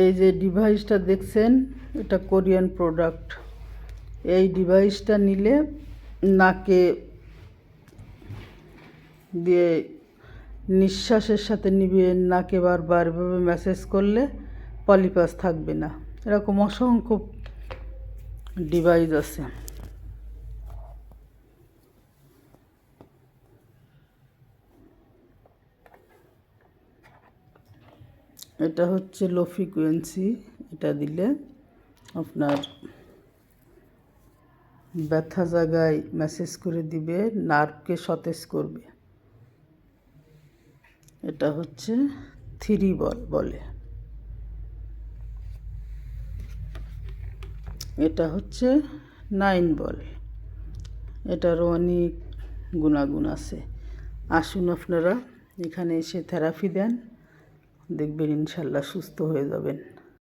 এই যে ডিভাইসটা দেখছেন, এটা কোরিয়ান প্রোডাক্ট। এই ডিভাইসটা নিলে নাকে দিয়ে নিঃশ্বাসের সাথে নিবেন, নাকে বারবার এভাবে ম্যাসেজ করলে পলিপাস থাকবে না। এরকম অসংখ্য ডিভাইস আছে। এটা হচ্ছে লো ফ্রিকোয়েন্সি। এটা দিলে আপনার ব্যথা জায়গায় ম্যাসেজ করে দিবে, নার্ভকে সতেজ করবে। এটা হচ্ছে 3 বল বলে। এটা হচ্ছে 9 বল। এটারও অনেক গুণাগুণ আছে। আসুন আপনারা এখানে এসে থেরাপি দেন, দেখবেন ইনশাল্লাহ সুস্থ হয়ে যাবেন।